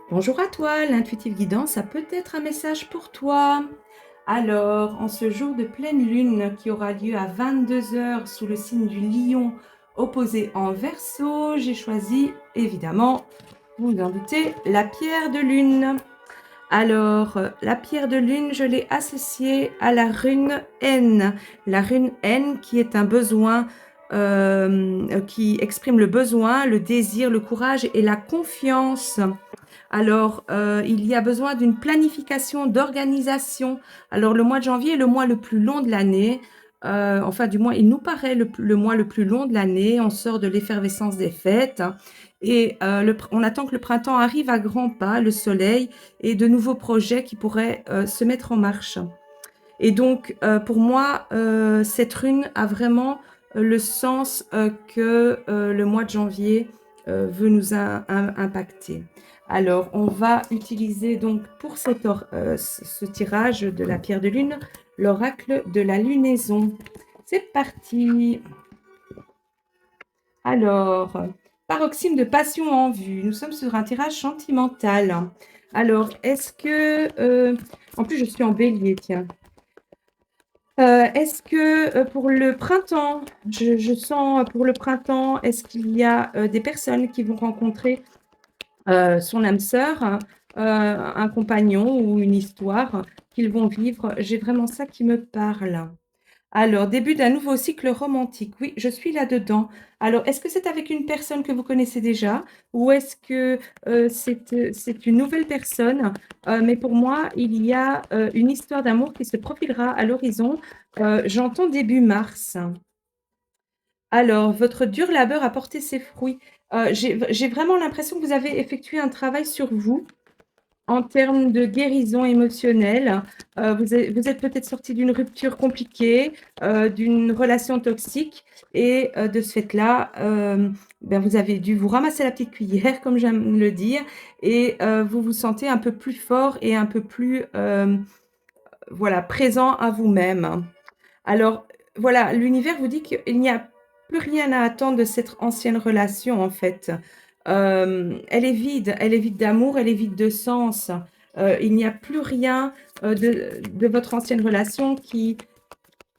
Bonjour à toi, l'intuitive guidance a peut-être un message pour toi. Alors, en ce jour de pleine lune qui aura lieu à 22 heures sous le signe du lion opposé en Verseau, j'ai choisi évidemment, vous vous en doutez, la pierre de lune. Alors, la pierre de lune, je l'ai associée à la rune N. La rune N qui est un besoin, qui exprime le besoin, le désir, le courage et la confiance. Alors, il y a besoin d'une planification, d'organisation. Alors, le mois de janvier est le mois le plus long de l'année. Enfin, du moins, il nous paraît le mois le plus long de l'année. On sort de l'effervescence des fêtes. Et on attend que le printemps arrive à grands pas, le soleil, et de nouveaux projets qui pourraient se mettre en marche. Et donc, pour moi, cette rune a vraiment le sens que le mois de janvier veut nous impacter. Alors, on va utiliser donc pour ce tirage de la pierre de lune, l'oracle de la lunaison. C'est parti. Alors, paroxysme de passion en vue. Nous sommes sur un tirage sentimental. Alors, est-ce que... en plus, je suis en bélier, tiens. Est-ce que pour le printemps, je sens pour le printemps, est-ce qu'il y a des personnes qui vont rencontrer son âme sœur, un compagnon ou une histoire qu'ils vont vivre? J'ai vraiment ça qui me parle. Alors, début d'un nouveau cycle romantique. Oui, je suis là-dedans. Alors, est-ce que c'est avec une personne que vous connaissez déjà ou est-ce que c'est une nouvelle personne? Mais pour moi, il y a une histoire d'amour qui se profilera à l'horizon. J'entends début mars. Alors, votre dur labeur a porté ses fruits. J'ai vraiment l'impression que vous avez effectué un travail sur vous en termes de guérison émotionnelle. Vous êtes peut-être sorti d'une rupture compliquée, d'une relation toxique et de ce fait-là, ben, vous avez dû vous ramasser la petite cuillère, comme j'aime le dire, et vous vous sentez un peu plus fort et un peu plus, voilà, présent à vous-même. Alors, voilà, l'univers vous dit qu'il n'y a plus rien à attendre de cette ancienne relation, en fait. Elle est vide d'amour, elle est vide de sens. Il n'y a plus rien de votre ancienne relation qui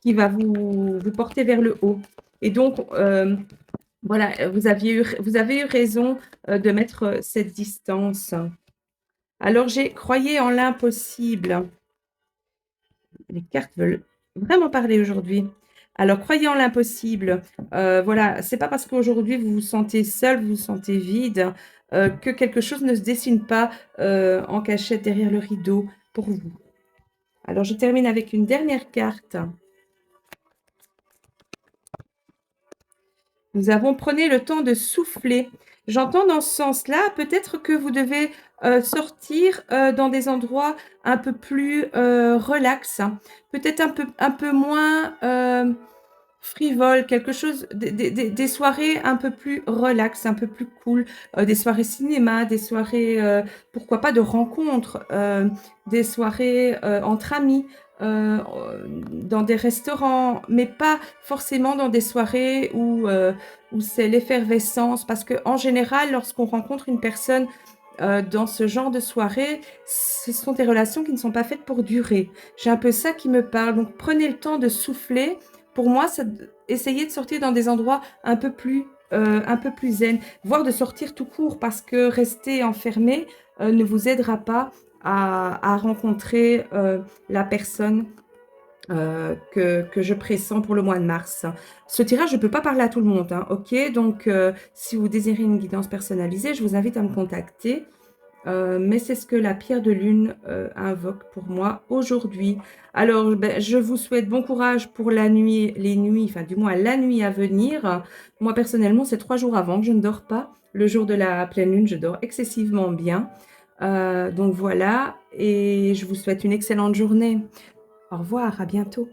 va vous porter vers le haut. Et donc, voilà, vous avez eu raison de mettre cette distance. Alors, j'ai croyé en l'impossible. Les cartes veulent vraiment parler aujourd'hui. Alors, croyez en l'impossible. Voilà, c'est pas parce qu'aujourd'hui vous vous sentez seul, vous vous sentez vide, que quelque chose ne se dessine pas en cachette derrière le rideau pour vous. Alors, je termine avec une dernière carte. Nous avons prenez le temps de souffler. J'entends dans ce sens-là, peut-être que vous devez sortir dans des endroits un peu plus relax, hein. Peut-être un peu moins frivole, quelque chose, des soirées un peu plus relax, un peu plus cool, des soirées cinéma, des soirées, pourquoi pas de rencontres, des soirées entre amis, dans des restaurants, mais pas forcément dans des soirées où c'est l'effervescence. Parce qu'en général, lorsqu'on rencontre une personne dans ce genre de soirée, ce sont des relations qui ne sont pas faites pour durer. J'ai un peu ça qui me parle. Donc prenez le temps de souffler. Pour moi, essayez de sortir dans des endroits un peu plus zen, voire de sortir tout court parce que rester enfermé ne vous aidera pas à rencontrer la personne que je pressens pour le mois de mars. Ce tirage, je ne peux pas parler à tout le monde, hein, ok? Donc, si vous désirez une guidance personnalisée, je vous invite à me contacter. Mais c'est ce que la pierre de lune invoque pour moi aujourd'hui. Alors, ben, je vous souhaite bon courage pour la nuit, les nuits, enfin du moins la nuit à venir. Moi, personnellement, c'est 3 jours avant que je ne dors pas. Le jour de la pleine lune, je dors excessivement bien. Donc voilà, et je vous souhaite une excellente journée. Au revoir, à bientôt.